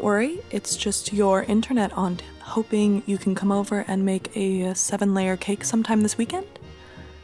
Don't worry, it's just your internet aunt hoping you can come over and make a 7-layer cake sometime this weekend.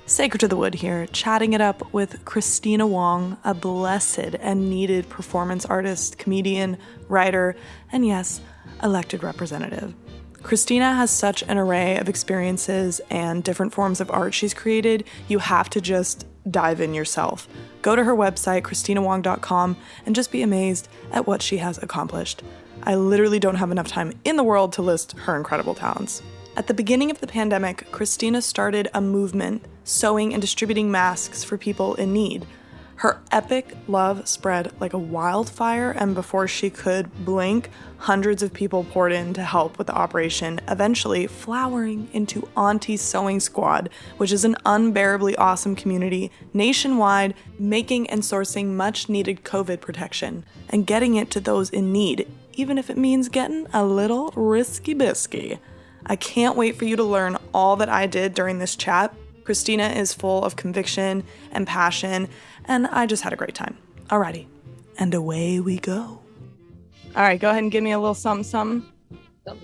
Sacred to the Wood here, chatting it up with Kristina Wong, a blessed and needed performance artist, comedian, writer, and yes, elected representative. Kristina has such an array of experiences and different forms of art she's created, you have to just dive in yourself. Go to her website, KristinaWong.com, and just be amazed at what she has accomplished. I literally don't have enough time in the world to list her incredible talents. At the beginning of the pandemic, Kristina started a movement sewing and distributing masks for people in need. Her epic love spread like a wildfire, and before she could blink, hundreds of people poured in to help with the operation, eventually flowering into Auntie's Sewing Squad, which is an unbearably awesome community nationwide, making and sourcing much-needed COVID protection and getting it to those in need, even if it means getting a little risky-bisky. I can't wait for you to learn all that I did during this chat. Kristina is full of conviction and passion, and I just had a great time. Alrighty, and away we go. All right, go ahead and give me a little something, something.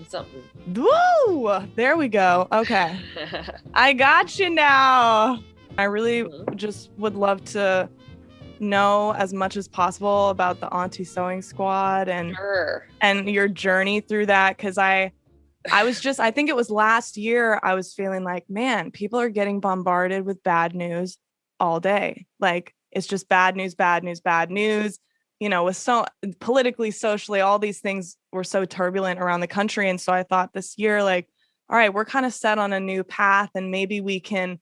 Something. Woo! There we go. Okay. I got you now. I really just would love to know as much as possible about the Auntie Sewing Squad and your journey through that, because I think it was last year I was feeling like, man, people are getting bombarded with bad news all day. Like, it's just bad news, bad news, bad news. You know, with so politically, socially, all these things were so turbulent around the country. And so I thought this year, like, all right, we're kind of set on a new path and maybe we can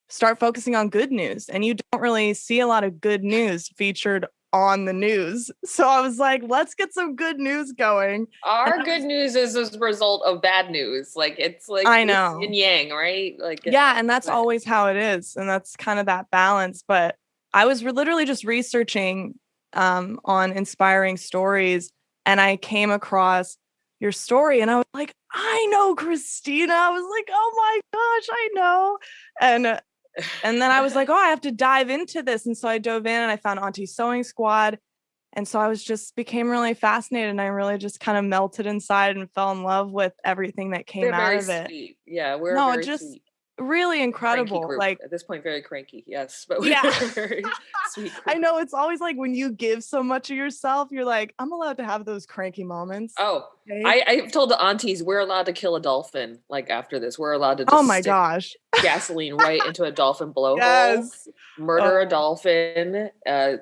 start focusing on good news. And you don't really see a lot of good news featured on the news. So I was like, let's get some good news going. Our good news is as a result of bad news. Like, it's like I know. yin yang, right? Like, yeah, and that's always how it is. And that's kind of that balance. But I was literally just researching on inspiring stories, and I came across your story and I was like, I know Kristina. I was like, oh my gosh, I know. And then I was like, oh, I have to dive into this. And so I dove in and I found Auntie Sewing Squad. And so I became really fascinated, and I really just kind of melted inside and fell in love with everything that came out of it. Sweet. Yeah, we're very sweet. Really incredible. Like, at this point, very cranky, yes, but yeah. we're very sweet group. I know, it's always like when you give so much of yourself, you're like, I'm allowed to have those cranky moments. Oh, okay? I've told the aunties we're allowed to kill a dolphin. Like, after this, we're allowed to just oh my gosh, gasoline right into a dolphin blowhole, murder a dolphin,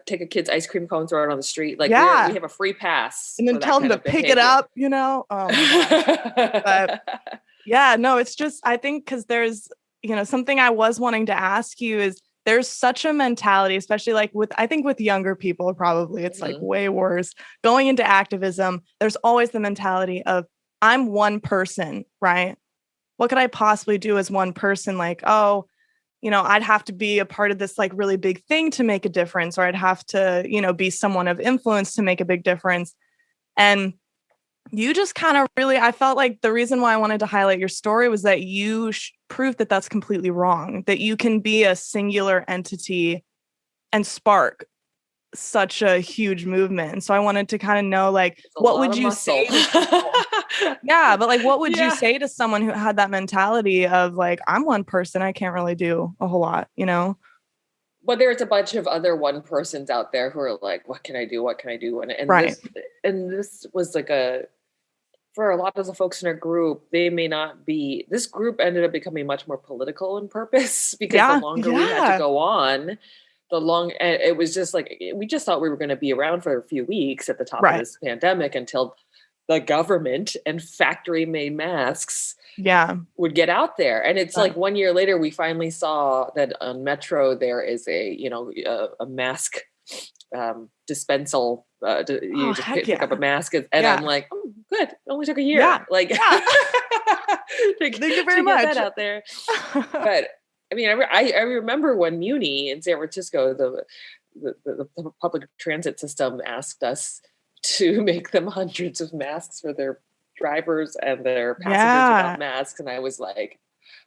take a kid's ice cream cone, throw it on the street. Like, we have a free pass, and then tell them to pick it up. You know, oh my gosh. But yeah, no, it's just, I think because there's, you know, something I was wanting to ask you is there's such a mentality, especially like I think with younger people, probably it's like way worse going into activism. There's always the mentality of I'm one person, right? What could I possibly do as one person? Like, oh, you know, I'd have to be a part of this like really big thing to make a difference, or I'd have to, you know, be someone of influence to make a big difference. And you just kind of really, I felt like the reason why I wanted to highlight your story was that you proved that that's completely wrong, that you can be a singular entity and spark such a huge movement. And so I wanted to kind of know, like, what would you say? Yeah, but like, what would you say to someone who had that mentality of like, I'm one person, I can't really do a whole lot, you know? Well, there's a bunch of other one persons out there who are like, what can I do? What can I do? And right. This was like for a lot of the folks in our group, they may not be, this group ended up becoming much more political in purpose because the longer we had to go on, it was just like, we just thought we were going to be around for a few weeks at the top of this pandemic until the government and factory made masks would get out there. And it's like 1 year later, we finally saw that on Metro, there is a mask dispensal. You just pick up a mask and I'm like, oh, good. It only took a year. Thank you very much. Get that out there. But I mean, I remember when Muni in San Francisco, the public transit system asked us to make them hundreds of masks for their drivers and their passengers without masks. And I was like,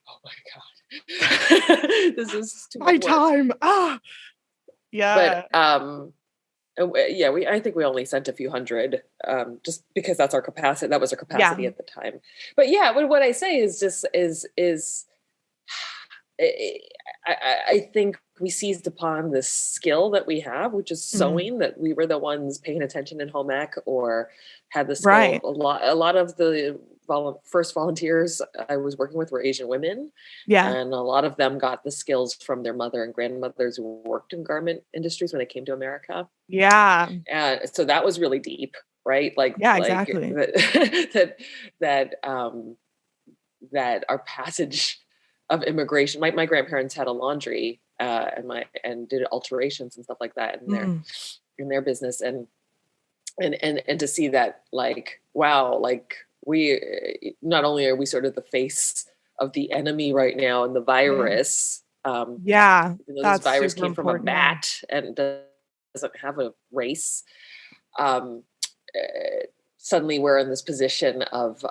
oh my God, this is too much work. time. Yeah. But Yeah, I think we only sent a few hundred, just because that's our capacity. That was our Yeah. capacity at the time. But yeah, what I say is just I think we seized upon this skill that we have, which is sewing, that we were the ones paying attention in home ec or had the skill. Right. A lot of the first volunteers I was working with were Asian women. Yeah. And a lot of them got the skills from their mother and grandmothers who worked in garment industries when they came to America. Yeah. And so that was really deep, right? Yeah, exactly. That our passage of immigration. My grandparents had a laundry, and did alterations and stuff like that in their business, and to see that, like, wow, like, we not only are we sort of the face of the enemy right now and the virus, yeah, this virus super came from a important. bat and doesn't have a race. Suddenly we're in this position of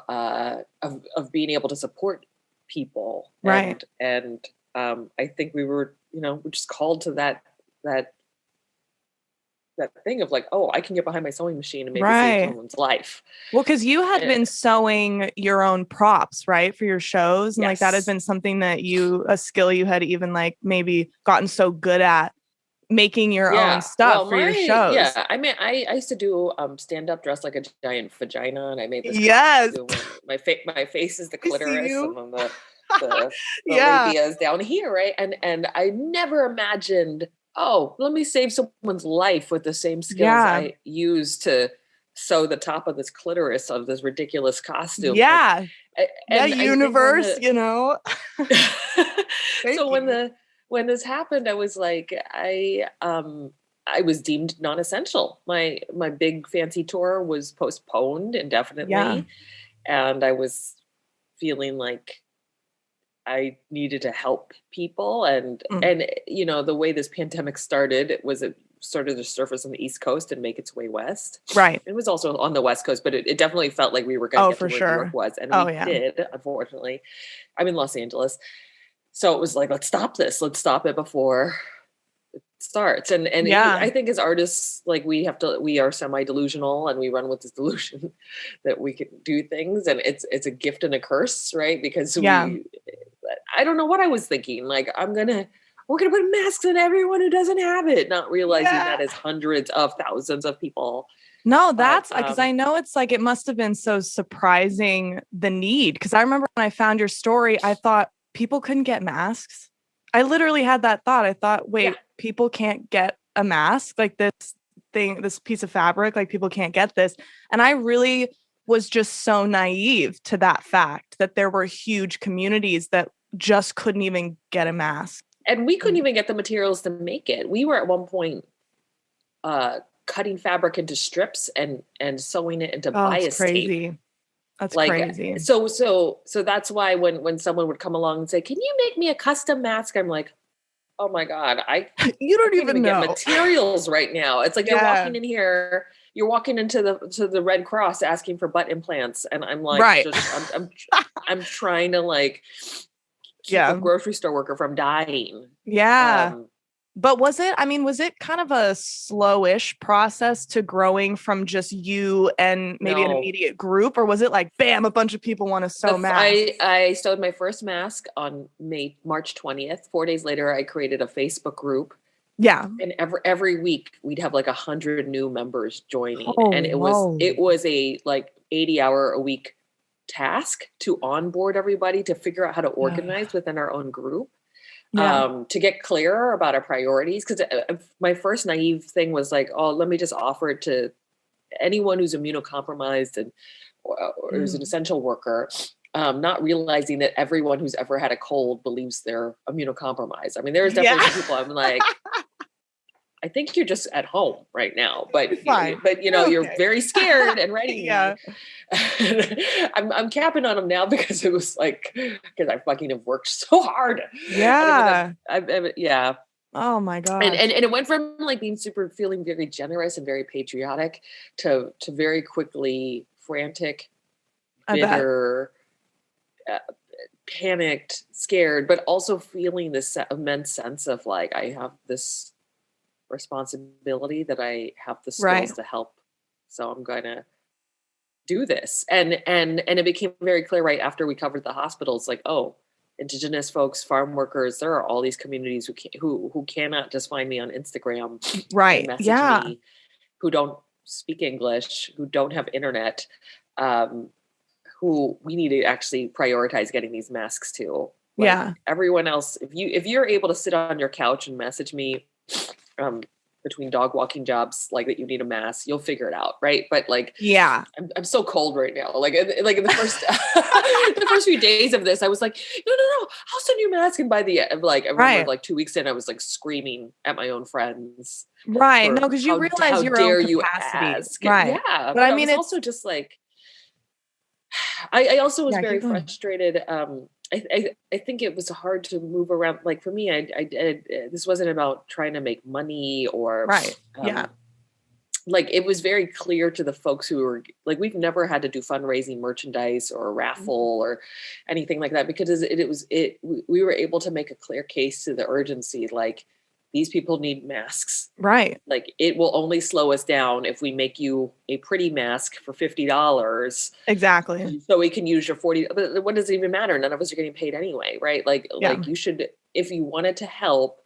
being able to support people, right? And I think we're just called to that thing of like, oh, I can get behind my sewing machine and maybe save someone's life. Well, because you had been sewing your own props, right, for your shows, and yes. like that had been something that a skill you had even like maybe gotten so good at, making your own stuff for your shows. Yeah, I mean, I used to do stand up dressed like a giant vagina, and I made this costume. My face is the clitoris, and then the labia is down here, right? And I never imagined, oh, let me save someone's life with the same skills I use to sew the top of this clitoris of this ridiculous costume. Yeah. And universe, you know. So when this happened, I was like, I was deemed non-essential. My big fancy tour was postponed indefinitely, and I was feeling like I needed to help people, and the way this pandemic started, it was started to surface on the East Coast and make its way west. Right. It was also on the West Coast, but it definitely felt like we were going to get to where New York was, and we did. Unfortunately, I'm in Los Angeles, so it was like, let's stop this. Let's stop it before it starts. And I think as artists, like, we are semi-delusional, and we run with this delusion that we can do things, and it's a gift and a curse, right? Because I don't know what I was thinking. Like, we're gonna put masks on everyone who doesn't have it, not realizing that is hundreds of thousands of people. No, that's because I know it's like, it must have been so surprising, the need. Because I remember when I found your story, I thought people couldn't get masks. I literally had that thought. I thought, wait, people can't get a mask, like this piece of fabric, like people can't get this. And I really was just so naive to that fact, that there were huge communities that just couldn't even get a mask. And we couldn't even get the materials to make it. We were at one point cutting fabric into strips and sewing it into bias tape. That's crazy. So that's why when someone would come along and say, "Can you make me a custom mask?" I'm like, "Oh my God, you don't even know get materials right now." It's like, you're walking in here, you're walking into the Red Cross asking for butt implants, and I'm like, I'm trying to like keep a grocery store worker from dying. But was it kind of a slowish process to growing from just you and maybe an immediate group, or was it like, bam, a bunch of people want to sew masks? I sewed my first mask on March 20th. 4 days later, I created a Facebook group. Yeah. And every week we'd have like 100 new members joining. And it was a like 80-hour a week task to onboard everybody, to figure out how to organize within our own group. To get clearer about our priorities. Because my first naive thing was like, oh, let me just offer it to anyone who's immunocompromised or who's an essential worker, not realizing that everyone who's ever had a cold believes they're immunocompromised. I mean, there's definitely some people I'm like, I think you're just at home right now, but you're very scared and ready. I'm capping on them now because it was like, because I fucking have worked so hard. Oh my God. And it went from like feeling very generous and very patriotic to very quickly frantic, bitter, panicked, scared, but also feeling this immense sense of like, I have this responsibility that I have the skills to help. So I'm going to do this. And it became very clear right after we covered the hospitals, like, oh, Indigenous folks, farm workers, there are all these communities who cannot just find me on Instagram, and message me, who don't speak English, who don't have internet, who we need to actually prioritize getting these masks to. Like, everyone else, if you're able to sit on your couch and message me between dog walking jobs, like that you need a mask, you'll figure it out, right? But like, I'm so cold right now. Like in the first the first few days of this, I was like, no, I'll send you a mask. And by the end, like I remember like 2 weeks in, I was like screaming at my own friends. Right. No, because you realize your own capacity. You ask? Right. Yeah. But I mean, it's also just like, I also was very frustrated. I think it was hard to move around. Like for me, this wasn't about trying to make money or like it was very clear to the folks who were like, we've never had to do fundraising merchandise or a raffle or anything like that, because we were able to make a clear case to the urgency. Like, these people need masks. Right. Like, it will only slow us down if we make you a pretty mask for $50. Exactly. So we can use your 40. But what does it even matter? None of us are getting paid anyway, right? Like you should, if you wanted to help,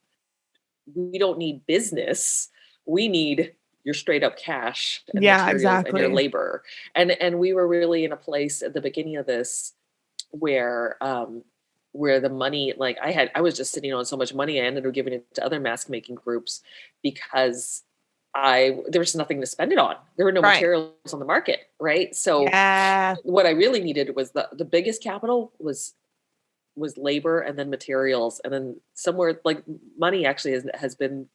we don't need business. We need your straight up cash and materials and your labor. And we were really in a place at the beginning of this where the money, like I was just sitting on so much money, I ended up giving it to other mask making groups because there was nothing to spend it on. There were no materials on the market. Right. So what I really needed was the biggest capital was labor, and then materials. And then somewhere like money actually has been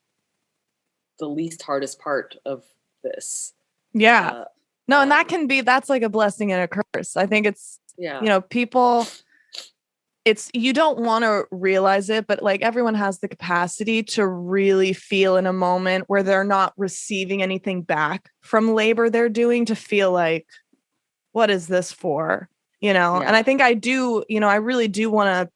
the least hardest part of this. Yeah. No. And that's like a blessing and a curse. I think it's, people, you don't want to realize it, but like everyone has the capacity to really feel in a moment where they're not receiving anything back from labor they're doing, to feel like, what is this for? And I think I do, I really do want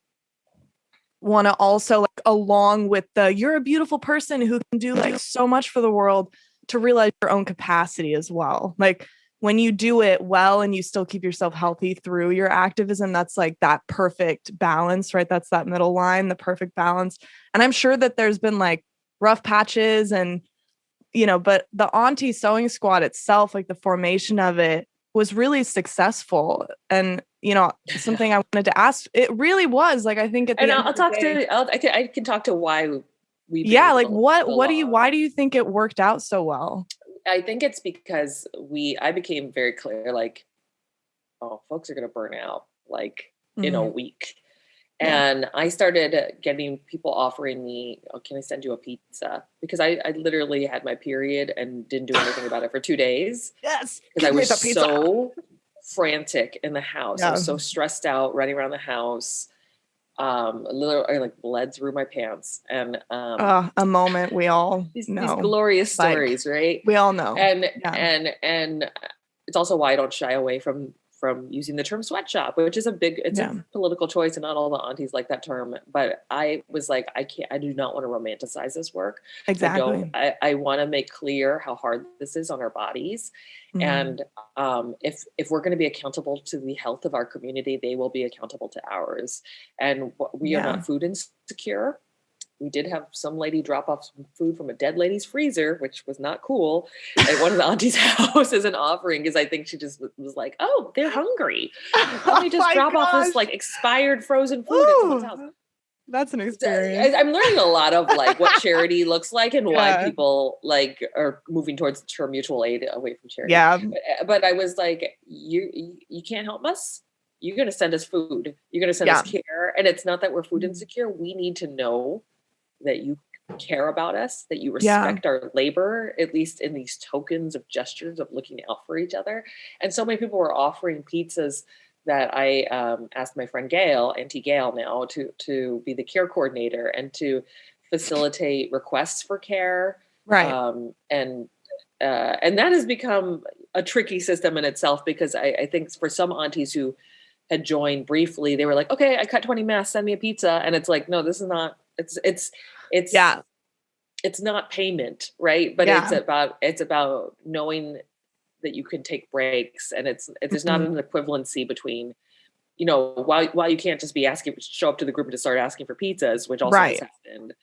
to also, like, along with you're a beautiful person who can do like so much for the world, to realize your own capacity as well. Like, when you do it well and you still keep yourself healthy through your activism, that's like that perfect balance, right? That's that middle line, the perfect balance. And I'm sure that there's been like rough patches and, but the Auntie Sewing Squad itself, like the formation of it was really successful. And, something I wanted to ask, it really was like, I think I can talk to why we, like why do you think it worked out so well? I think it's because I became very clear, like, oh, folks are going to burn out like in a week. And I started getting people offering me, oh, can I send you a pizza? Because I literally had my period and didn't do anything about it for 2 days. Yes. Because I was so frantic in the house. I was so stressed out running around the house. I like bled through my pants, and a moment we all know. These glorious stories, right? We all know. And it's also why I don't shy away from using the term sweatshop, which is a political choice, and not all the aunties like that term. But I was like, I do not want to romanticize this work. Exactly. I want to make clear how hard this is on our bodies. And if we're going to be accountable to the health of our community, they will be accountable to ours. And we are not food insecure. We did have some lady drop off some food from a dead lady's freezer, which was not cool, at one of the auntie's house as an offering, because I think she just was like, oh, they're hungry. Let me just drop off this like expired frozen food at someone's house. That's an experience. I'm learning a lot of like what charity looks like and why people like are moving towards the term mutual aid away from charity. Yeah. But I was like, you can't help us. You're going to send us food. You're going to send us care. And it's not that we're food insecure. We need to know that you care about us, that you respect our labor, at least in these tokens of gestures of looking out for each other. And so many people were offering pizzas that I asked my friend Gail, Auntie Gail now, to be the care coordinator and to facilitate requests for care. Right. And that has become a tricky system in itself, because I think for some aunties who had joined briefly, they were like, okay, I cut 20 masks, send me a pizza. And it's like, no, this is not, it's it's not payment, right? But it's about knowing that you can take breaks, and there's not an equivalency between, while you can't just be show up to the group and just start asking for pizzas, which also has happened.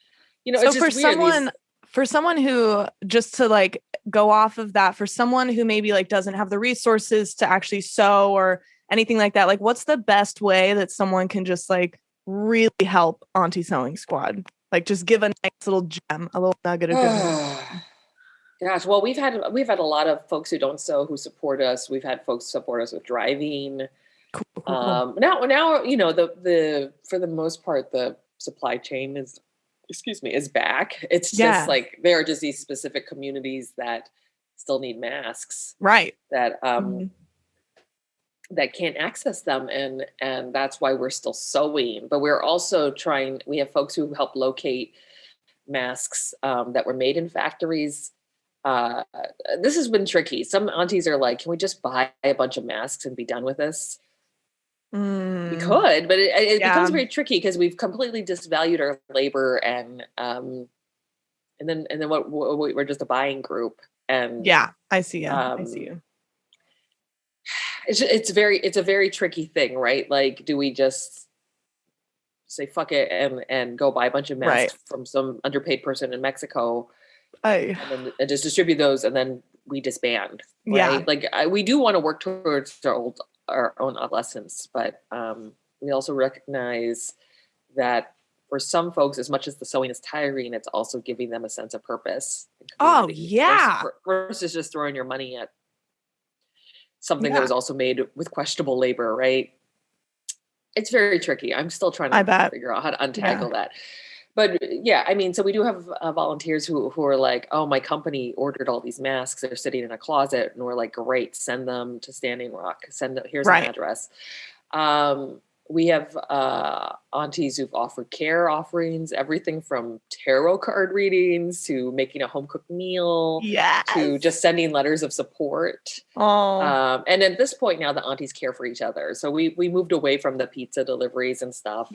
So it's just weird. For someone who, just to like go off of that, for someone who maybe like doesn't have the resources to actually sew or anything like that, like what's the best way that someone can just like really help Auntie Sewing Squad? Like just give a nice little gem, a little nugget of goodness. Gosh, well, we've had a lot of folks who don't sew who support us. We've had folks support us with driving. Cool. Now, the for the most part, the supply chain is back. It's just like there are just these specific communities that still need masks, right? That that can't access them, and that's why we're still sewing. But we're also trying. We have folks who help locate masks that were made in factories. This has been tricky. Some aunties are like, "Can we just buy a bunch of masks and be done with this?" We could, but it becomes very tricky because we've completely disvalued our labor, and then what we're just a buying group. And I see you. I see you. It's a very tricky thing, right? Like, do we just say fuck it and go buy a bunch of masks from some underpaid person in Mexico, and just distribute those, and then we disband, right? Like we do want to work towards our own adolescence, but we also recognize that for some folks, as much as the sewing is tiring, it's also giving them a sense of purpose. Versus just throwing your money at something that was also made with questionable labor, right? It's very tricky. I'm still trying to figure out how to untangle that. But so we do have volunteers who are like, oh, my company ordered all these masks. They're sitting in a closet. And we're like, great, send them to Standing Rock. Here's an address. We have aunties who've offered care offerings, everything from tarot card readings to making a home cooked meal, to just sending letters of support. And at this point now, the aunties care for each other. So we moved away from the pizza deliveries and stuff.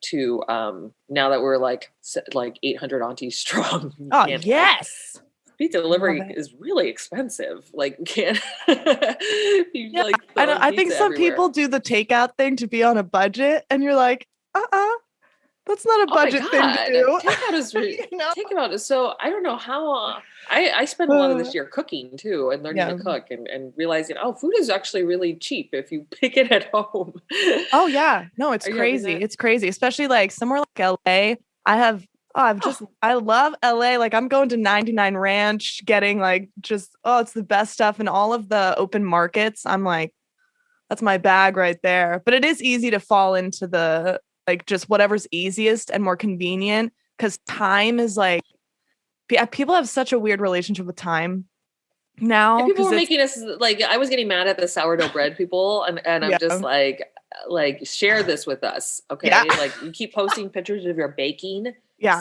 To now that we're like 800 aunties strong. Pizza delivery is really expensive. Like, we can't. I think some people do the takeout thing to be on a budget, and you're like, that's not a budget thing to do. Takeout is takeout is so. I don't know how. I spent a lot of this year cooking too, and learning to cook, and realizing, food is actually really cheap if you pick it at home. No, it's crazy. It's crazy, especially like somewhere like LA. I love LA. Like, I'm going to 99 Ranch, getting like it's the best stuff, and all of the open markets. I'm like, that's my bag right there. But it is easy to fall into the like just whatever's easiest and more convenient, because time is like, people have such a weird relationship with time now. People were making us like, I was getting mad at the sourdough bread people, and I'm just like share this with us, okay? Like, you keep posting pictures of your baking.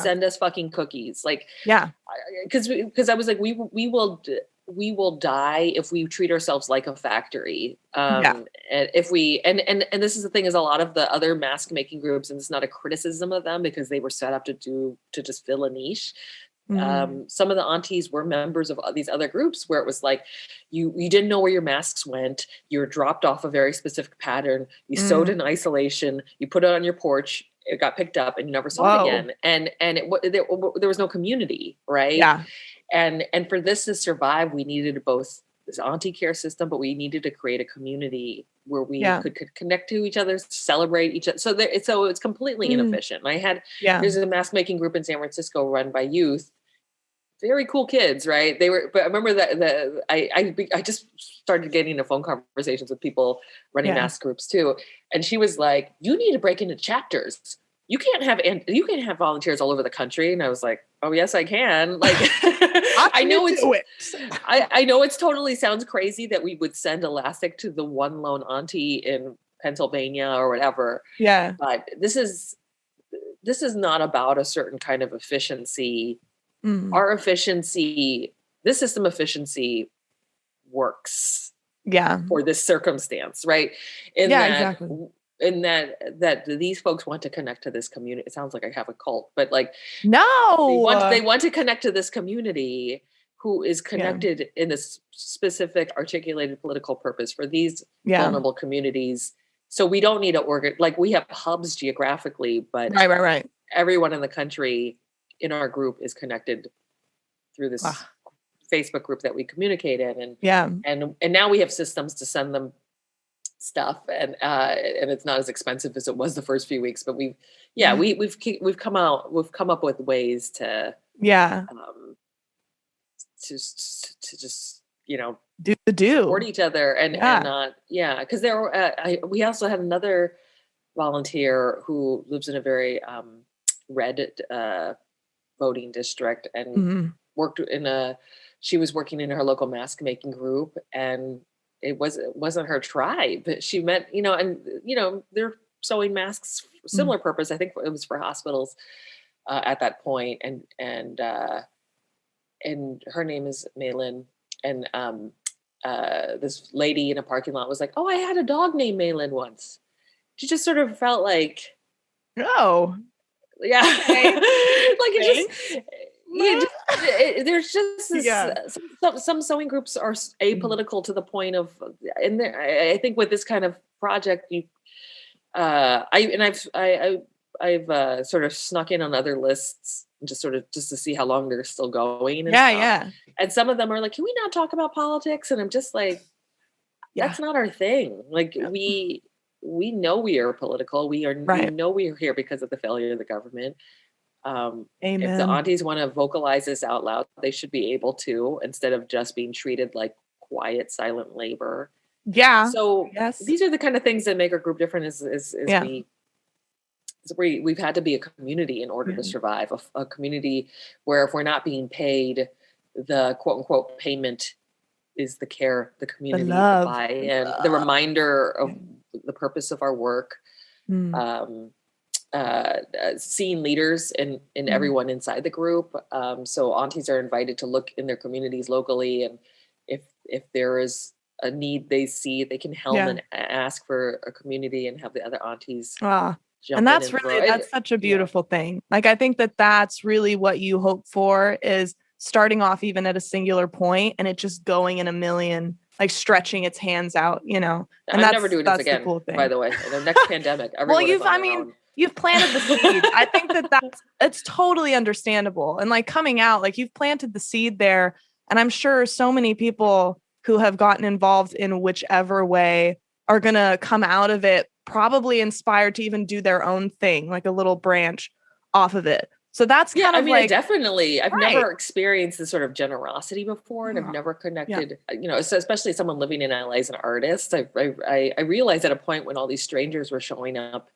Send us fucking cookies. Like, because I was like, we will die if we treat ourselves like a factory. And if we and this is the thing, is a lot of the other mask making groups, and it's not a criticism of them because they were set up to just fill a niche. Some of the aunties were members of these other groups where it was like, you didn't know where your masks went. You were dropped off a very specific pattern. You sewed in isolation. You put it on your porch. It got picked up, and you never saw it again. And there was no community, right? And for this to survive, we needed both this auntie care system, but we needed to create a community where we could connect to each other, celebrate each other. So it's completely inefficient. There's a mask making group in San Francisco run by youth. Very cool kids, right? But I remember that I just started getting into phone conversations with people running mask groups too. And she was like, you need to break into chapters. You can't have volunteers all over the country. And I was like, oh yes, I can. Like, I know it's totally sounds crazy that we would send elastic to the one lone auntie in Pennsylvania or whatever. But this is not about a certain kind of efficiency. Our efficiency, this system efficiency works for this circumstance, right? Exactly. and that these folks want to connect to this community. It sounds like I have a cult, but like No. they want to connect to this community who is connected in this specific articulated political purpose for these vulnerable communities. So we don't need to like we have hubs geographically, but right. Everyone in the country in our group is connected through this Facebook group that we communicate in, and now we have systems to send them stuff, and it's not as expensive as it was the first few weeks, but we've come up with ways to to just support each other and not because there were we also had another volunteer who lives in a very red voting district and she was working in her local mask making group, and it wasn't her tribe. She met, they're sewing masks for similar purpose. I think it was for hospitals at that point. And her name is Maylin. And this lady in a parking lot was like, "Oh, I had a dog named Maylin once." She just sort of felt like, oh, yeah, okay. Like there's just this, some sewing groups are apolitical to the point of, and I think with this kind of project, I've sort of snuck in on other lists just to see how long they're still going. And and some of them are like, "Can we not talk about politics?" And I'm just like, that's not our thing. Like we know we are political. We know we are here because of the failure of the government. If the aunties want to vocalize this out loud, they should be able to, instead of just being treated like quiet, silent labor. Yeah. So these are the kind of things that make our group different. We've had to be a community in order to survive. A community where if we're not being paid, the quote unquote payment is the care, the community, the buy-in, the reminder of the purpose of our work. Seeing leaders in everyone inside the group. So aunties are invited to look in their communities locally, and if there is a need they see, they can help and ask for a community and have the other aunties jump and that's in really that's such a beautiful thing. Like I think that's really what you hope for, is starting off even at a singular point and it just going in a million, like stretching its hands out, and I'm never doing this again, cool thing. By the way, in the next pandemic, you've planted the seed. I think it's totally understandable. And like coming out, like you've planted the seed there. And I'm sure so many people who have gotten involved in whichever way are going to come out of it probably inspired to even do their own thing, like a little branch off of it. So that's kind of like, definitely, I've never experienced this sort of generosity before, and I've never connected, especially someone living in LA as an artist. I realized at a point when all these strangers were showing up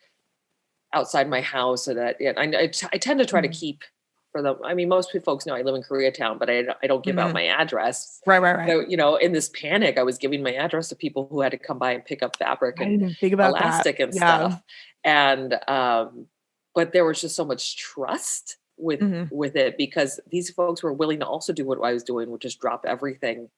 outside my house, so that I tend to try to keep for them. I mean, most folks know I live in Koreatown, but I don't give out my address. Right. So, in this panic, I was giving my address to people who had to come by and pick up fabric and elastic and stuff. And but there was just so much trust with it, because these folks were willing to also do what I was doing, which is drop everything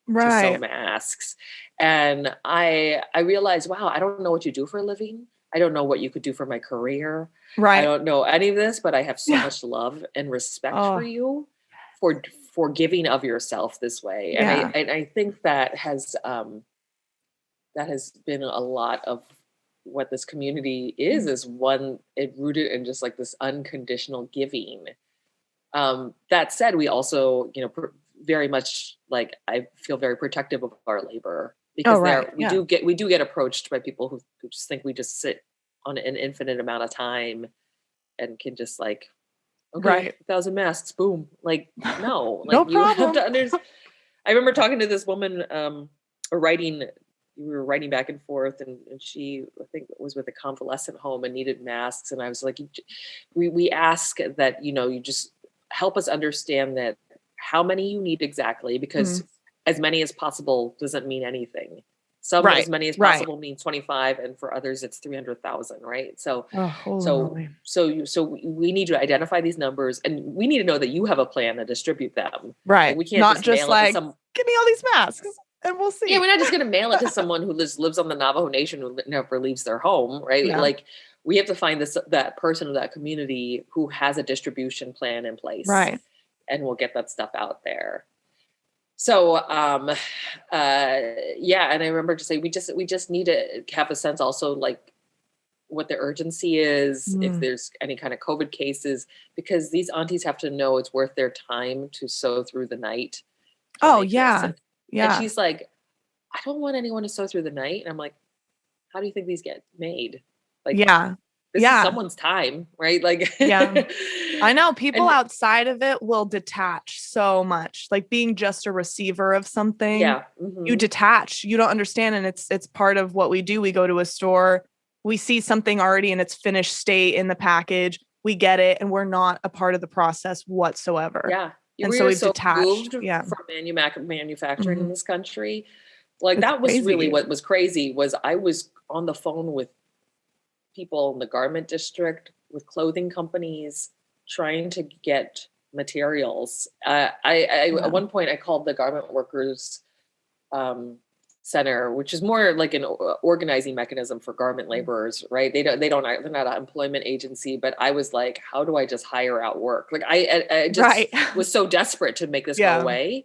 to sew masks. And I realized, wow, I don't know what you do for a living. I don't know what you could do for my career. Right. I don't know any of this, but I have so much love and respect for you for giving of yourself this way. And I think that has been a lot of what this community is one, it rooted in just like this unconditional giving. That said, we also, very much like, I feel very protective of our labor, because we do get approached by people who just think we just sit on an infinite amount of time and can just like, okay, 1,000 masks, boom. Like, no, like no problem. Have to understand. I remember talking to this woman, we were writing back and forth, and she, I think, was with a convalescent home and needed masks. And I was like, we ask that, you just help us understand that how many you need exactly, because as many as possible doesn't mean anything. Some as many as possible means 25, and for others it's 300,000, right? So we need to identify these numbers, and we need to know that you have a plan to distribute them. Right. We can't not just like, give me all these masks. and we'll see. Yeah, we're not just going to mail it to someone who lives on the Navajo Nation who never leaves their home, right? Yeah. Like, we have to find that person of that community who has a distribution plan in place, right? And we'll get that stuff out there. So, yeah, and I remember just saying we just need to have a sense also, like, what the urgency is, if there's any kind of COVID cases, because these aunties have to know it's worth their time to sew through the night. Oh yeah. And she's like, I don't want anyone to sew through the night. And I'm like, how do you think these get made? Like, this is someone's time, right? Like, yeah, I know people outside of it will detach so much, like being just a receiver of something. Yeah. You detach, you don't understand. And it's part of what we do. We go to a store, we see something already in its finished state in the package, we get it, and we're not a part of the process whatsoever. Yeah. And so we've so detached from manufacturing in this country. Like, it's that was crazy. really what was crazy. Was I was on the phone with people in the garment district, with clothing companies, trying to get materials. At one point I called the garment workers center, which is more like an organizing mechanism for garment laborers, right? They're not an employment agency, but I was like, how do I just hire out work? Like, I just was so desperate to make this go away.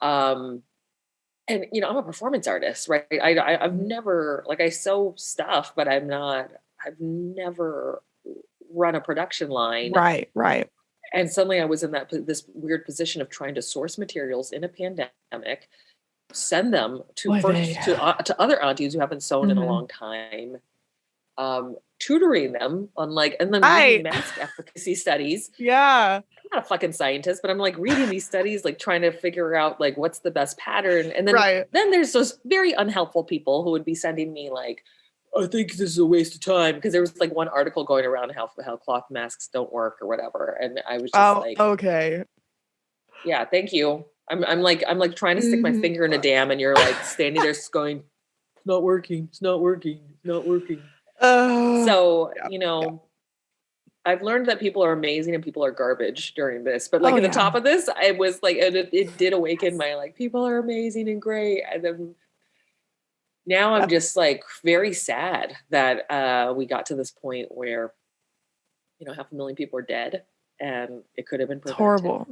And, I'm a performance artist, right? I've never, like, I sew stuff, but I've never run a production line. Right. And suddenly I was in this weird position of trying to source materials in a pandemic, send them to other aunties who haven't sewn in a long time, tutoring them on, like, and then reading mask efficacy studies. Yeah. I'm not a fucking scientist, but I'm, like, reading these studies, like, trying to figure out, like, what's the best pattern. And then there's those very unhelpful people who would be sending me, like, I think this is a waste of time, because there was, like, one article going around how cloth masks don't work or whatever, and I was just like, okay, yeah, thank you. I'm like trying to stick my finger in a dam, and you're, like, standing there going, it's not working. So, I've learned that people are amazing and people are garbage during this. But, like, at the top of this, I was like, it did awaken my, like, people are amazing and great. And then now I'm just, like, very sad that we got to this point where, 500,000 people are dead, and it could have been prevented. It's horrible.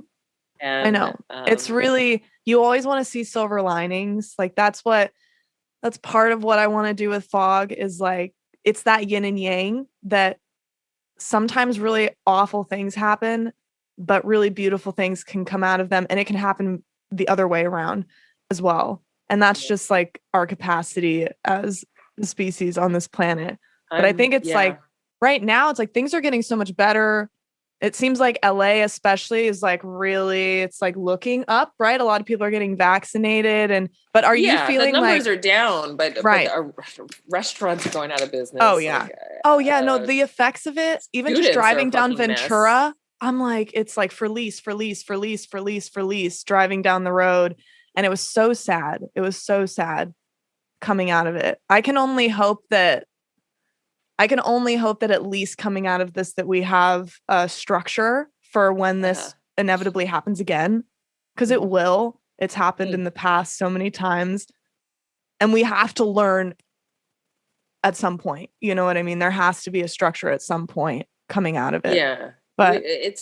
And, I know. It's really, you always want to see silver linings. Like, that's part of what I want to do with Fog, is, like, it's that yin and yang, that sometimes really awful things happen, but really beautiful things can come out of them, and it can happen the other way around as well. And that's just, like, our capacity as a species on this planet. But I think it's like right now, it's like things are getting so much better. It seems like LA especially is, like, really, it's, like, looking up, right? A lot of people are getting vaccinated, but are you feeling the numbers like are down, but restaurants are going out of business. Oh yeah. No, the effects of it, even just driving down Ventura, I'm like, it's like for lease, driving down the road. And it was so sad. Coming out of it. I can only hope that at least coming out of this, that we have a structure for when this inevitably happens again, because it will. It's happened in the past so many times, and we have to learn at some point. You know what I mean? There has to be a structure at some point coming out of it. Yeah. But it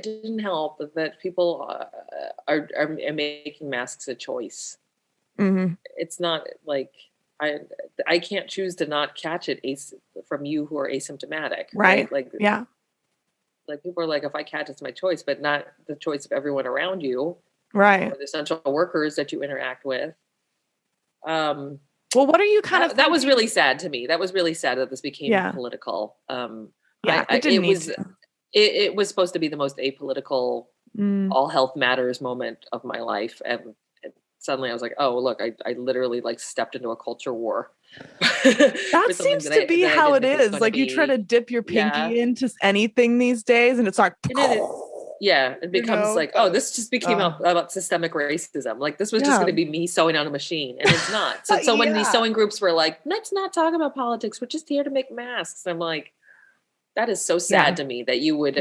didn't help that people are making masks a choice. Mm-hmm. It's not like I can't choose to not catch it from you who are asymptomatic, right? Like, like, people are like, if I catch, it's my choice, but not the choice of everyone around you, right? Or the essential workers that you interact with. Well, what are you kind of? That was really sad to me. That was really sad that this became political. It was supposed to be the most apolitical, all health matters moment of my life, and suddenly I was like, oh, look, I literally, like, stepped into a culture war. That seems to be how it is. Like, you try to dip your pinky into anything these days, and it's like, it becomes like, oh, this just became about systemic racism. Like, this was just going to be me sewing on a machine, and it's not. So when these sewing groups were like, let's not talk about politics, we're just here to make masks. I'm like, that is so sad to me that you would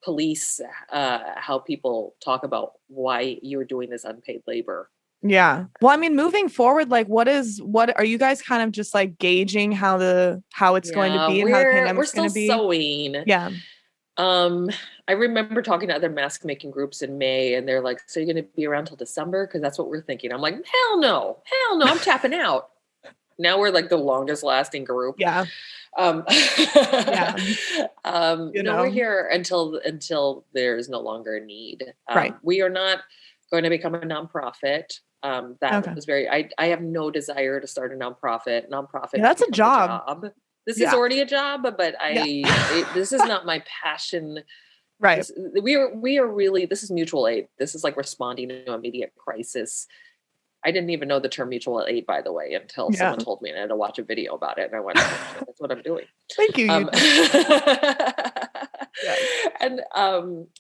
police how people talk about why you're doing this unpaid labor. Yeah. Well, I mean, moving forward, like what are you guys kind of just like gauging how it's going to be and how the we're pandemic's going still to be? sewing. Yeah. I remember talking to other mask making groups in May, and they're like, so you're going to be around till December? Because that's what we're thinking. I'm like, hell no, I'm tapping out. Now we're like the longest lasting group. Yeah. Yeah. We're here until there's no longer a need. Right. We are not going to become a nonprofit. Was I have no desire to start a nonprofit. That's a job. This is already a job, but this is not my passion. Right. We are really, this is mutual aid. This is like responding to immediate crisis. I didn't even know the term mutual aid, by the way, until someone told me, and I had to watch a video about it. And I went, oh, that's what I'm doing. Thank you.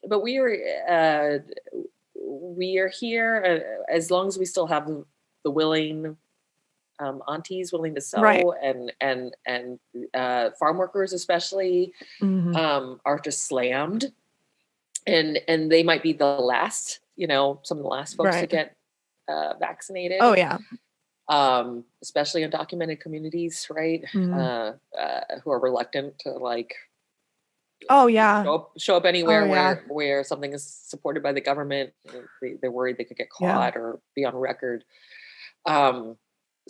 But we are here as long as we still have the willing aunties willing to sew, right. and farm workers especially are just slammed, and they might be the last, some of the last folks to get vaccinated. Oh yeah. Especially in undocumented communities, right? Who are reluctant to like show up anywhere where something is supported by the government. They're worried they could get caught or be on record.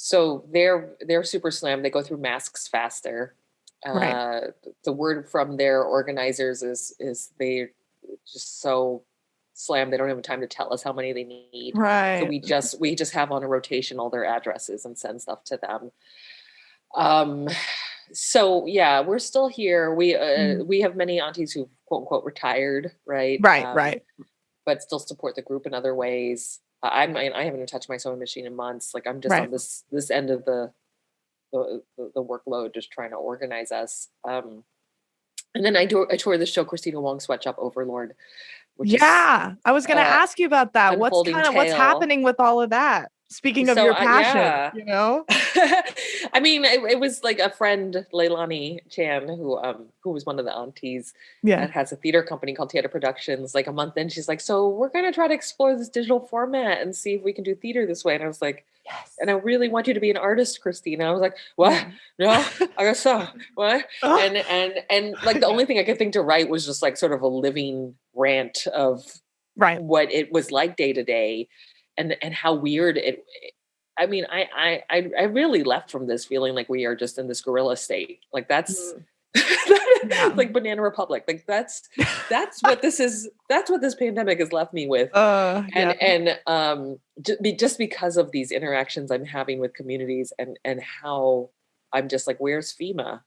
So they're super slammed. They go through masks faster. The word from their organizers is they're just so slammed. They don't have time to tell us how many they need. Right. So we just have on a rotation all their addresses and send stuff to them. So yeah, we're still here. We have many aunties who quote unquote retired, right? Right. But still support the group in other ways. I haven't even touched my sewing machine in months. Like I'm just on this end of the workload, just trying to organize us. And then I tour the show Kristina Wong Sweatshop Overlord. I was going to ask you about that. What's happening with all of that? Speaking of your passion, I mean, it was like a friend, Leilani Chan, who was one of the aunties that has a theater company called Theater Productions. Like a month in, she's like, so we're going to try to explore this digital format and see if we can do theater this way. And I was like, yes. And I really want you to be an artist, Kristina. I was like, what? No, I guess so. What? And like the only thing I could think to write was just like sort of a living rant of what it was like day to day. And how weird it. I mean, I really left from this feeling like we are just in this guerrilla state. Like that's like Banana Republic. Like that's what this is. That's what this pandemic has left me with. Just because of these interactions I'm having with communities and how I'm just like, where's FEMA?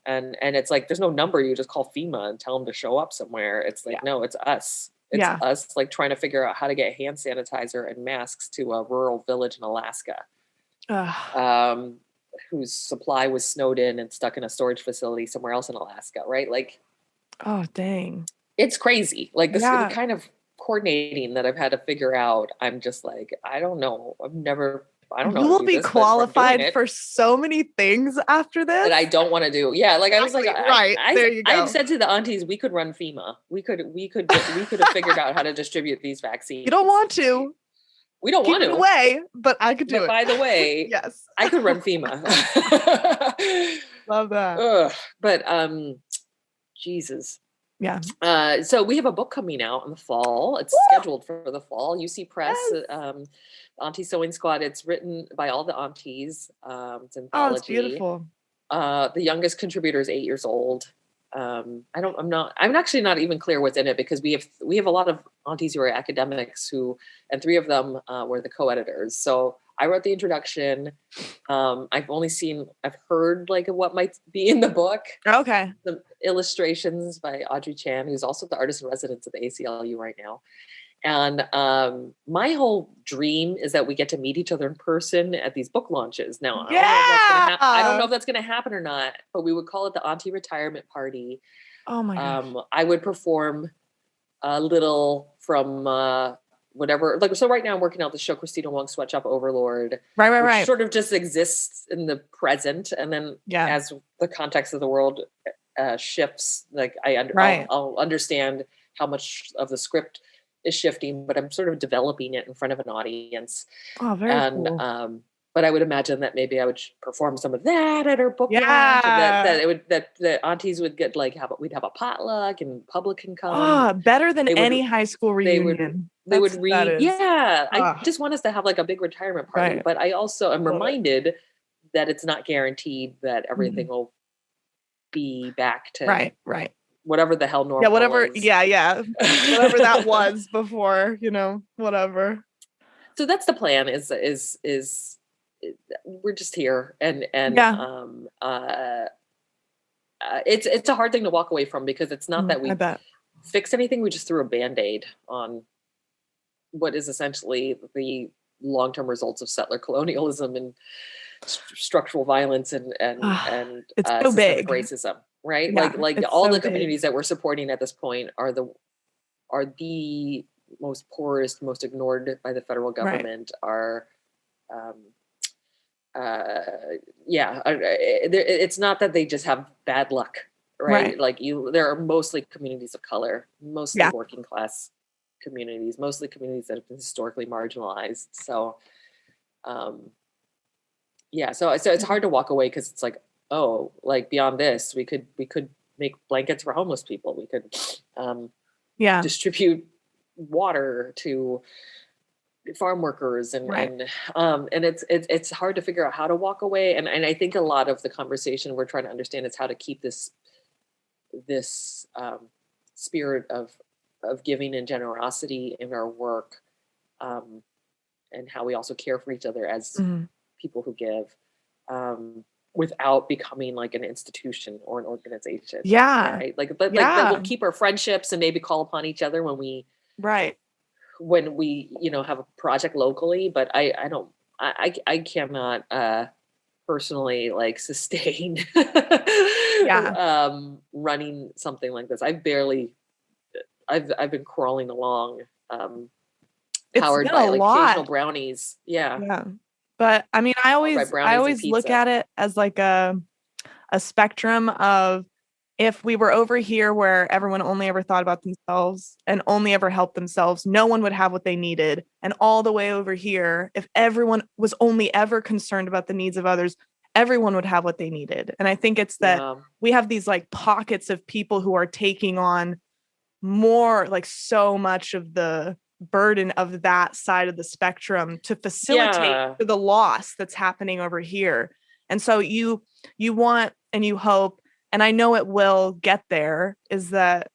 And it's like there's no number. You just call FEMA and tell them to show up somewhere. It's like no, it's us. It's us like trying to figure out how to get hand sanitizer and masks to a rural village in Alaska, whose supply was snowed in and stuck in a storage facility somewhere else in Alaska, right? Like, oh, dang. It's crazy. Like this kind of coordinating that I've had to figure out. I'm just like, I don't know. I don't know. You will be qualified for so many things after this that I don't want to do. Yeah, like exactly. I was like, there you go. I have said to the aunties, we could run FEMA. We could have figured out how to distribute these vaccines. You don't want to. We don't want to. Away, but I could do it. By the way, yes, I could run FEMA. Love that. But Jesus. Yeah. So we have a book coming out in the fall. It's scheduled for the fall. UC Press, Auntie Sewing Squad. It's written by all the aunties. It's anthology. Oh, it's beautiful. The youngest contributor is 8 years old. I'm actually not even clear what's in it because we have a lot of aunties who are academics and 3 of them were the co-editors. So I wrote the introduction. I've heard like what might be in the book. Okay. The illustrations by Audrey Chan, who's also the artist in residence at the ACLU right now. And my whole dream is that we get to meet each other in person at these book launches. Now, I don't know if that's going to happen or not, but we would call it the Auntie Retirement Party. Oh my gosh. I would perform a little from whatever. Like, so right now I'm working out the show Kristina Wong Sweatshop Overlord. Right. Which sort of just exists in the present. And then as the context of the world shifts. Like Right. I'll understand how much of the script is shifting, but I'm sort of developing it in front of an audience. Oh, very And cool. but I would imagine that maybe I would perform some of that at our book launch, and Yeah. that the aunties would get like we'd have a potluck and public can come. Oh, better than They would any high school they would reunion. they would That read. is. Yeah, I Oh, just want us to have like a big retirement party. right. But I also am Love it. reminded that it's not guaranteed that everything will be back to Right. whatever the hell normal Yeah, whatever. is. Yeah. Whatever that was before, whatever. So that's the plan is we're just here, and it's a hard thing to walk away from, because it's not that I we bet. fixed anything. We just threw a Band-Aid on what is essentially the long-term results of settler colonialism and structural violence and It's so systemic big. racism, right? Yeah, like it's all so the big. communities that we're supporting at this point are the most poorest, most ignored by the federal government. Are it's not that they just have bad luck, right? Like there are mostly communities of color, mostly working class communities, mostly communities that have been historically marginalized. So so it's hard to walk away, because it's like, oh, like beyond this, we could make blankets for homeless people. We could distribute water to farm workers, and it's hard to figure out how to walk away. And I think a lot of the conversation we're trying to understand is how to keep this spirit of giving and generosity in our work, and how we also care for each other as people who give, without becoming like an institution or an organization. Right? Like that we'll keep our friendships and maybe call upon each other when we have a project locally. But I cannot personally like sustain running something like this. I've been crawling along, powered by like occasional brownies. Yeah. But I mean, I always look at it as like a spectrum of, if we were over here where everyone only ever thought about themselves and only ever helped themselves, no one would have what they needed. And all the way over here, if everyone was only ever concerned about the needs of others, everyone would have what they needed. And I think it's that we have these like pockets of people who are taking on more, like so much of the burden of that side of the spectrum to facilitate the loss that's happening over here. And so you want and you hope, and I know it will get there, is that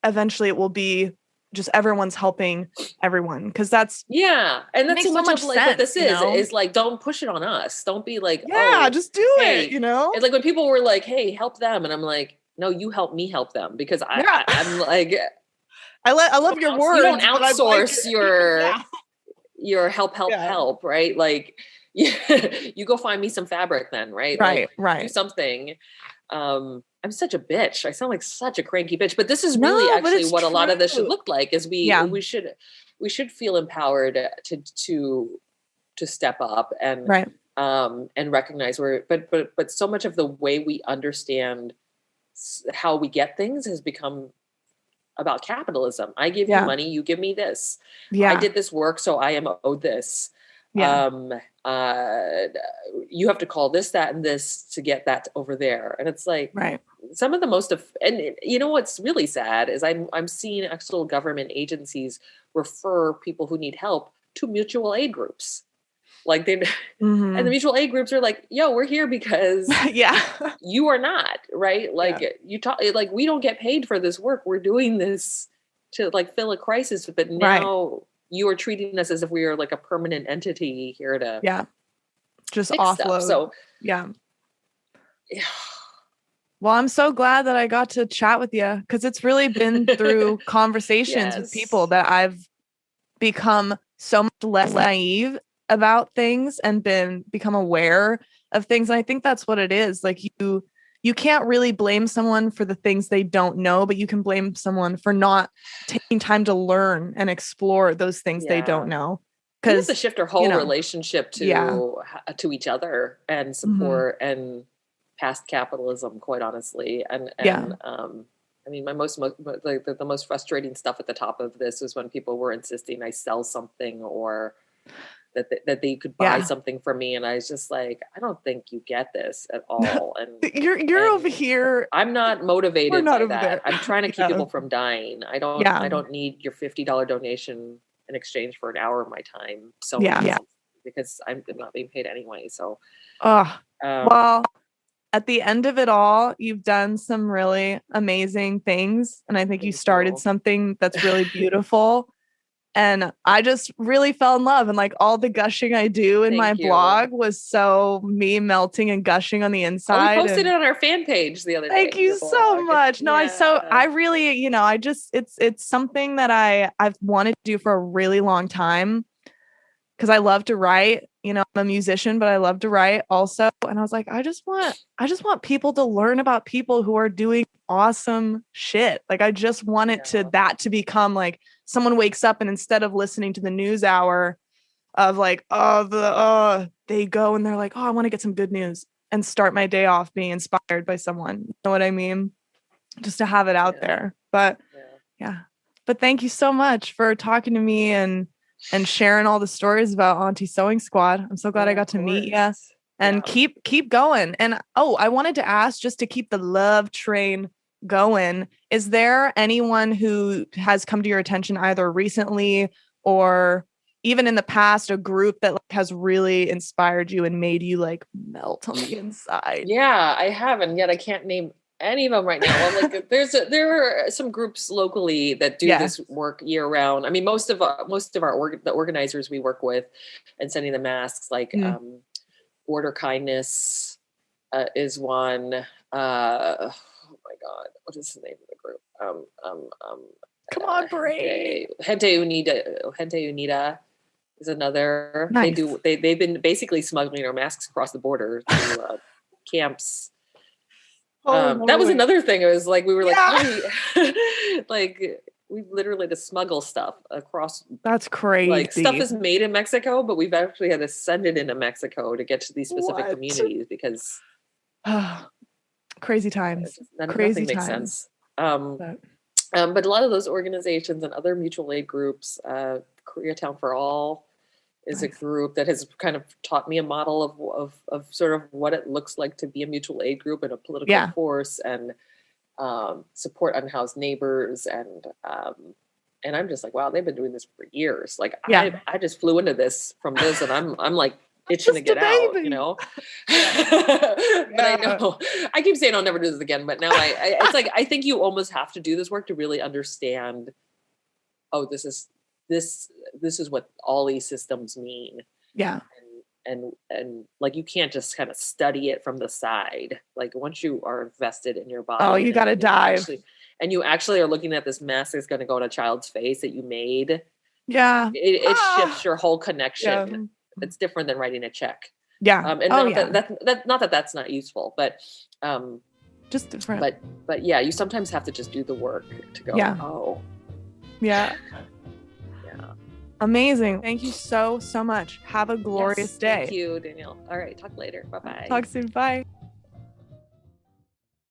eventually it will be just everyone's helping everyone, because that's and that's so much of like sense, what this is like, don't push it on us. Don't be like, just do it. It's like when people were like, hey, help them, and I'm like, no, you help me help them, because I'm like, I love your words. You don't outsource your help, right? Like you go find me some fabric then, right? Like, do something. I'm such a bitch. I sound like such a cranky bitch, but this is really actually what a lot of this should look like. Is we should feel empowered to step up and recognize but so much of the way we understand how we get things has become about capitalism. I give you money, you give me this. I did this work, so I am owed this. You have to call this, that, and this to get that over there. And it's like, some of the most and you know what's really sad is I'm seeing actual government agencies refer people who need help to mutual aid groups. Like and the mutual aid groups are like, yo, we're here because you are not, right? Like you talk, like, we don't get paid for this work. We're doing this to like fill a crisis, but now you are treating us as if we are like a permanent entity here to just fix offload stuff. So well, I'm so glad that I got to chat with you, because it's really been through conversations with people that I've become so much less naive about things and become aware of things. And I think that's what it is. Like you can't really blame someone for the things they don't know, but you can blame someone for not taking time to learn and explore those things they don't know. We have to shift our whole relationship to each other and support and past capitalism, quite honestly. And I mean, the most frustrating stuff at the top of this is when people were insisting I sell something, or that they could buy something from me, and I was just like, I don't think you get this at all. And you're over here. I'm not motivated by that. There. I'm trying to keep people from dying. I don't need your $50 donation in exchange for an hour of my time. So because I'm not being paid anyway. So well, at the end of it all, you've done some really amazing things, and I think you started something that's really beautiful. And I just really fell in love, and like all the gushing I do in my blog was so me melting and gushing on the inside. We posted it on our fan page the other day. Thank you so much. No, I really, it's something that I've wanted to do for a really long time, because I love to write. I'm a musician, but I love to write also. And I was like, I just want people to learn about people who are doing awesome shit. Like, I just want it to become like someone wakes up and instead of listening to the news hour of like, they go and they're like, I want to get some good news, and start my day off being inspired by someone. You know what I mean? Just to have it out there. But but thank you so much for talking to me and sharing all the stories about Auntie Sewing Squad. I'm so glad I got to meet you, and keep going. And I wanted to ask, just to keep the love train going, is there anyone who has come to your attention either recently or even in the past, a group that like has really inspired you and made you like melt on the inside? Yeah, I haven't yet. I can't name any of them right now. Well, like there are some groups locally that do this work year round. I mean, most of the organizers we work with and sending the masks, like Border Kindness is one. Oh my God, what is the name of the group? Come on, brain. Gente Unida is another. Nice. They've been basically smuggling our masks across the border to camps. That was another thing. It was like we were like we literally had to smuggle stuff across. That's crazy. Like, stuff is made in Mexico, but we've actually had to send it into Mexico to get to these specific communities because crazy times. Nothing makes sense. But a lot of those organizations and other mutual aid groups, Koreatown for All is a group that has kind of taught me a model of sort of what it looks like to be a mutual aid group and a political force, and support unhoused neighbors. And I'm just like, wow, they've been doing this for years. Like, I just flew into this from this, and I'm like itching to get out, but I know I keep saying I'll never do this again, but now it's like, I think you almost have to do this work to really understand, this is what all these systems mean. Yeah. And like, you can't just kind of study it from the side. Like, once you are invested in your body, you got to dive. You actually are looking at this mask that's going to go on a child's face that you made. Yeah. It shifts your whole connection. Yeah. It's different than writing a check. Yeah. Not that that's not useful, but just different. But yeah, you sometimes have to just do the work to go, oh. Yeah. Amazing. Thank you so much. Have a glorious day. Thank you, Danielle. All right. Talk later. Bye-bye. Talk soon. Bye.